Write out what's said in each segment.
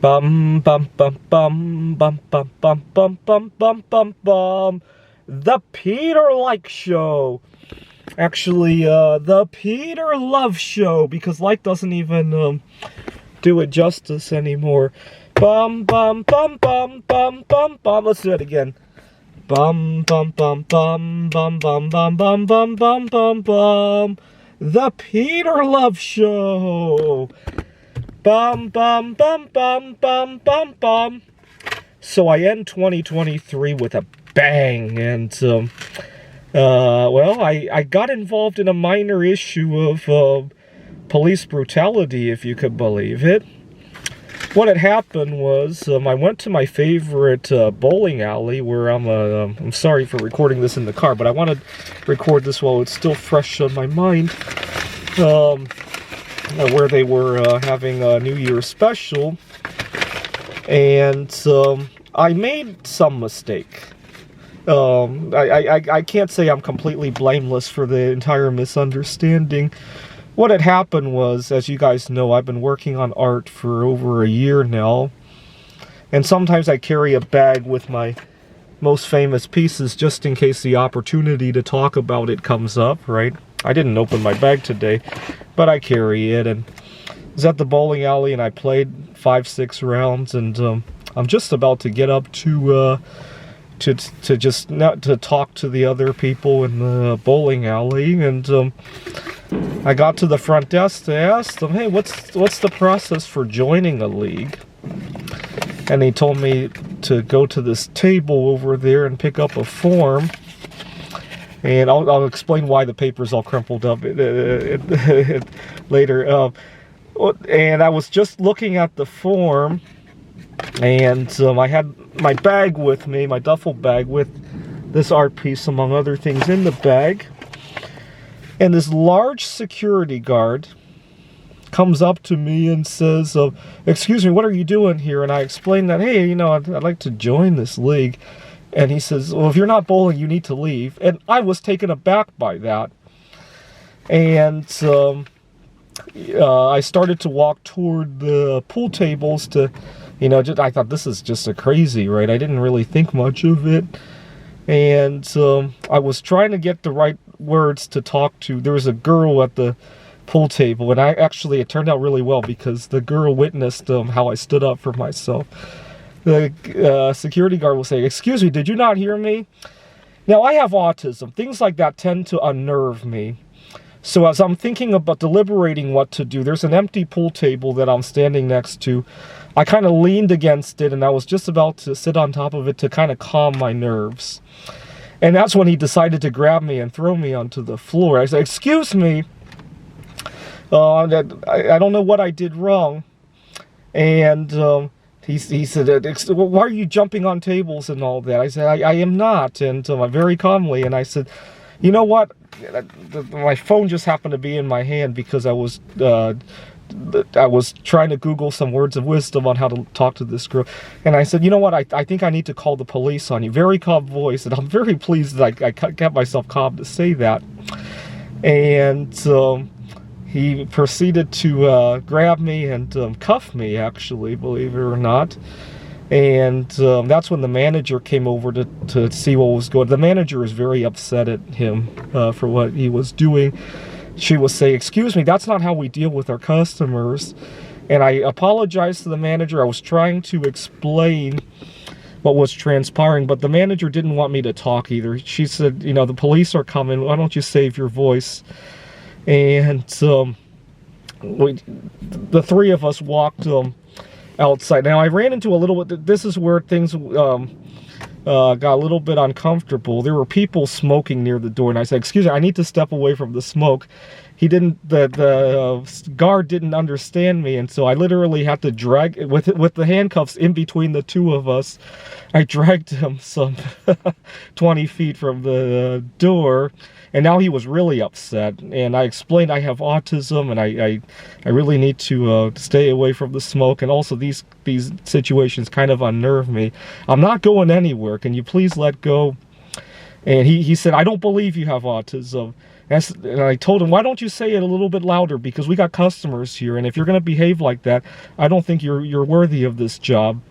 Bum bum bum bum bum bum bum bum bum bum bum bum. The Peter Like Show. Actually, the Peter Love Show, because like doesn't even do it justice anymore. Bum bum bum bum bum bum bum. Let's do it again. Bum bum bum bum bum bum bum bum bum bum bum bum. The Peter Love Show. Bum bum bum bum bum bum bum. So I end 2023 with a bang, and well, I got involved in a minor issue of police brutality, if you could believe it. What had happened was I went to my favorite bowling alley, where I'm sorry for recording this in the car, but I want to record this while it's still fresh on my mind. Where they were having a New Year's special, and I made some mistake. I can't say I'm completely blameless for the entire misunderstanding. What had happened was, as you guys know, I've been working on art for over a year now, and sometimes I carry a bag with my most famous pieces just in case the opportunity to talk about it comes up, right? I didn't open my bag today, but I carry it, and I was at the bowling alley, and I played 5-6 rounds, and I'm just about to get up to talk to the other people in the bowling alley, and I got to the front desk to ask them, hey, what's the process for joining a league? And they told me to go to this table over there and pick up a form. And I'll explain why the paper's all crumpled up later. And I was just looking at the form, and I had my bag with me, my duffel bag with this art piece, among other things, in the bag. And this large security guard comes up to me and says, excuse me, what are you doing here? And I explained that, hey, you know, I'd like to join this league. And he says, well, if you're not bowling, you need to leave. And I was taken aback by that. And I started to walk toward the pool tables to, you know, I thought this is just a crazy, right? I didn't really think much of it. And I was trying to get the right words to talk to. There was a girl at the pool table, and it turned out really well, because the girl witnessed how I stood up for myself. The security guard will say, excuse me, did you not hear me? Now, I have autism. Things like that tend to unnerve me. So as I'm thinking about deliberating what to do, there's an empty pool table that I'm standing next to. I kind of leaned against it, and I was just about to sit on top of it to kind of calm my nerves. And that's when he decided to grab me and throw me onto the floor. I said, excuse me, I don't know what I did wrong. And he said, why are you jumping on tables and all that? I said, I am not, and very calmly. And I said, you know what? My phone just happened to be in my hand, because I was trying to Google some words of wisdom on how to talk to this girl. And I said, you know what? I think I need to call the police on you. Very calm voice, and I'm very pleased that I kept myself calm to say that. And he proceeded to grab me and cuff me, actually, believe it or not. And that's when the manager came over to see what was going on. The manager was very upset at him for what he was doing. She was saying, excuse me, that's not how we deal with our customers. And I apologized to the manager. I was trying to explain what was transpiring, but the manager didn't want me to talk either. She said, you know, the police are coming. Why don't you save your voice? And the three of us walked outside. Now, I ran into a little bit, this is where things got a little bit uncomfortable. There were people smoking near the door, and I said, excuse me, I need to step away from the smoke. The guard didn't understand me, and so I literally had to drag, with the handcuffs in between the two of us, I dragged him some 20 feet from the door, and now he was really upset. And I explained I have autism, and I really need to stay away from the smoke, and also these situations kind of unnerve me. I'm not going anywhere. Can you please let go? And he said, I don't believe you have autism. And I told him, why don't you say it a little bit louder, because we got customers here, and if you're going to behave like that, I don't think you're worthy of this job.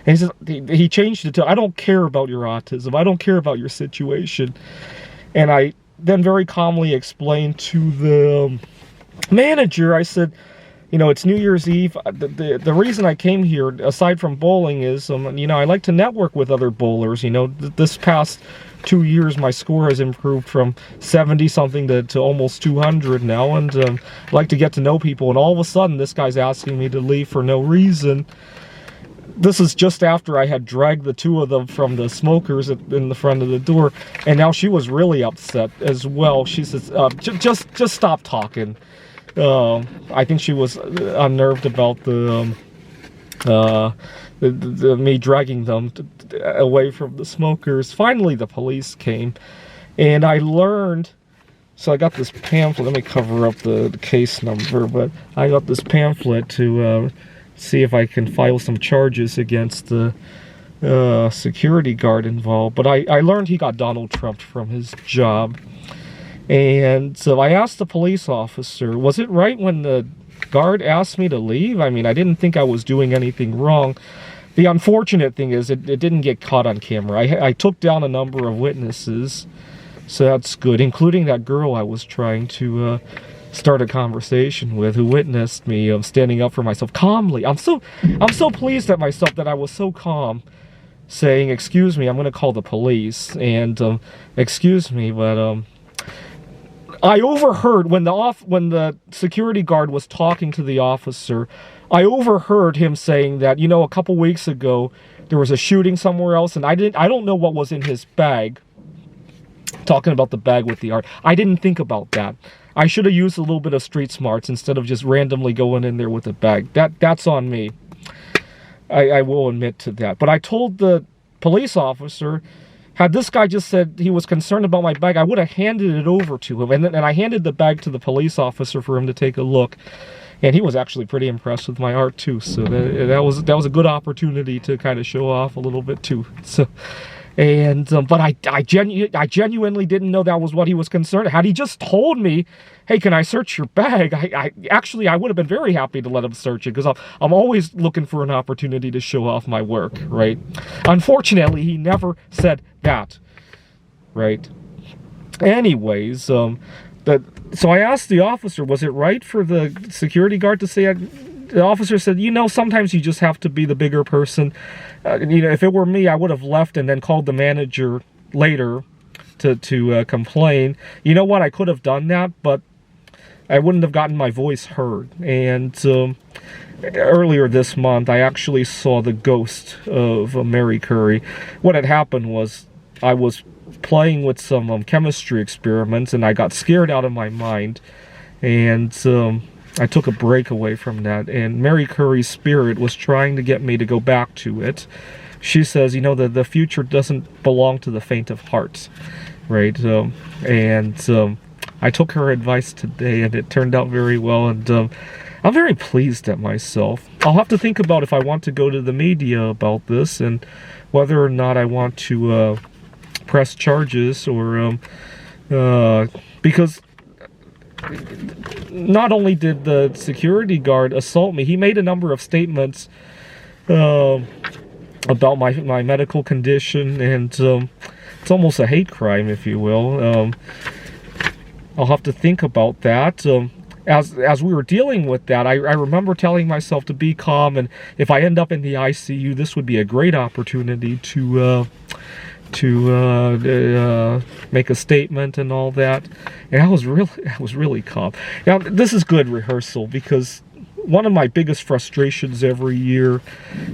And he says, he changed it to, I don't care about your autism, I don't care about your situation. And I then very calmly explained to the manager, I said, you know, it's New Year's Eve. The reason I came here, aside from bowling, is, you know, I like to network with other bowlers. You know, this past 2 years, my score has improved from 70-something to almost 200 now, and I like to get to know people. And all of a sudden, this guy's asking me to leave for no reason. This is just after I had dragged the two of them from the smokers in the front of the door, and now she was really upset as well. She says, just stop talking. I think she was unnerved about me dragging them away from the smokers. Finally, the police came, and I learned. So I got this pamphlet. Let me cover up the case number, but I got this pamphlet to see if I can file some charges against the security guard involved. But I learned he got Donald Trumped from his job. And so I asked the police officer, was it right when the guard asked me to leave? I mean, I didn't think I was doing anything wrong. The unfortunate thing is it didn't get caught on camera. I took down a number of witnesses, so that's good, including that girl I was trying to start a conversation with, who witnessed me standing up for myself calmly. I'm so pleased at myself that I was so calm, saying, excuse me, I'm going to call the police, and excuse me, but I overheard when the security guard was talking to the officer, I overheard him saying that, you know, a couple weeks ago there was a shooting somewhere else, and I don't know what was in his bag. Talking about the bag with the art, I didn't think about that. I should have used a little bit of street smarts instead of just randomly going in there with a bag. That's on me. I will admit to that. But I told the police officer, had this guy just said he was concerned about my bag, I would have handed it over to him. And I handed the bag to the police officer for him to take a look. And he was actually pretty impressed with my art too. So that was a good opportunity to kind of show off a little bit too. So, and but I genuinely didn't know that was what he was concerned. Had he just told me, hey, can I search your bag? I would have been very happy to let him search it, because I'm always looking for an opportunity to show off my work, right? Unfortunately, he never said that, right? Anyways, so I asked the officer, was it right for the security guard to say? The officer said, you know, sometimes you just have to be the bigger person. You know, if it were me, I would have left and then called the manager later to complain. You know what? I could have done that, but I wouldn't have gotten my voice heard. And earlier this month, I actually saw the ghost of Mary Curry. What had happened was I was playing with some chemistry experiments, and I got scared out of my mind. And I took a break away from that, and Mary Curry's spirit was trying to get me to go back to it. She says, you know, the future doesn't belong to the faint of heart, right? I took her advice today, and it turned out very well, and I'm very pleased at myself. I'll have to think about if I want to go to the media about this, and whether or not I want to press charges, or because not only did the security guard assault me, he made a number of statements about my medical condition, and it's almost a hate crime, if you will. I'll have to think about that. As we were dealing with that, I remember telling myself to be calm, and if I end up in the ICU, this would be a great opportunity to make a statement and all that. And I was really calm. Now, this is good rehearsal, because one of my biggest frustrations every year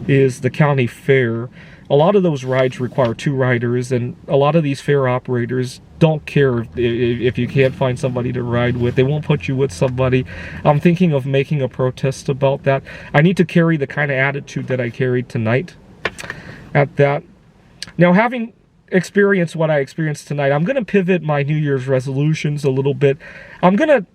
is the county fair. A lot of those rides require 2 riders, and a lot of these fair operators don't care if you can't find somebody to ride with. They won't put you with somebody. I'm thinking of making a protest about that. I need to carry the kind of attitude that I carried tonight at that. Now, having experienced what I experienced tonight, I'm going to pivot my New Year's resolutions a little bit. I'm going to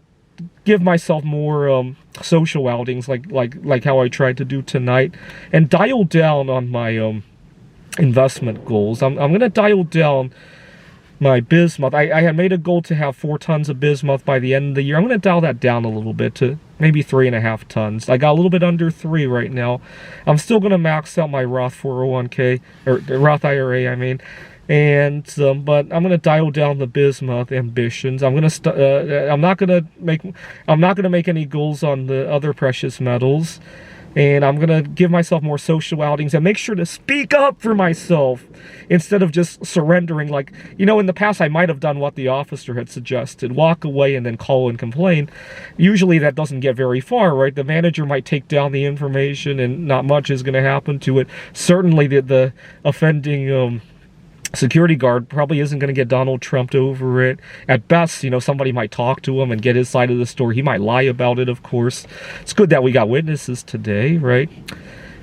give myself more social outings like how I tried to do tonight, and dial down on my investment goals. I'm going to dial down my bismuth. I had made a goal to have 4 tons of bismuth by the end of the year. I'm going to dial that down a little bit to maybe 3.5 tons. I got a little bit under 3 right now. I'm still going to max out my Roth 401k, or Roth IRA, I mean. And but I'm gonna dial down the bismuth ambitions. I'm not gonna make any goals on the other precious metals, and I'm gonna give myself more social outings and make sure to speak up for myself instead of just surrendering. Like, you know, in the past I might have done what the officer had suggested, walk away and then call and complain. Usually that doesn't get very far, right? The manager might take down the information and not much is gonna happen to it. Certainly the offending security guard probably isn't going to get Donald Trumped over it. At best, you know, somebody might talk to him and get his side of the story. He might lie about it, of course. It's good that we got witnesses today, right?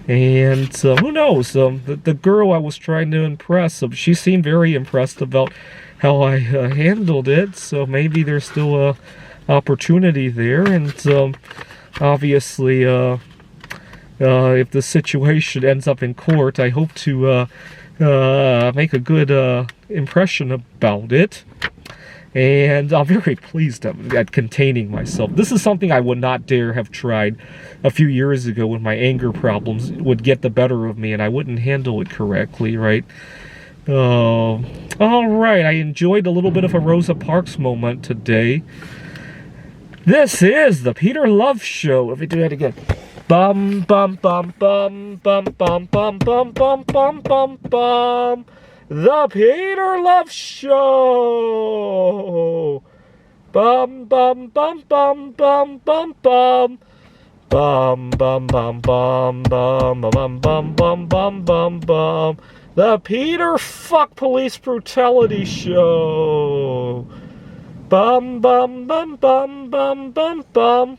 And who knows? The girl I was trying to impress, she seemed very impressed about how I handled it. So maybe there's still a opportunity there. And obviously, if the situation ends up in court, I hope to make a good impression about it. And I'm very pleased at containing myself. This is something I would not dare have tried a few years ago when my anger problems would get the better of me and I wouldn't handle it correctly, right? All right, I enjoyed a little bit of a Rosa Parks moment today. This is the Peter Love Show. Let me do that again. Bum bum bum bum bum bum bum bum bum bum bum bum. The Peter Love Show. Bum bum bum bum bum bum bum. Bum bum bum bum bum bum bum bum bum bum bum. The Peter Fuck Police Brutality Show. Bum bum bum bum bum bum bum.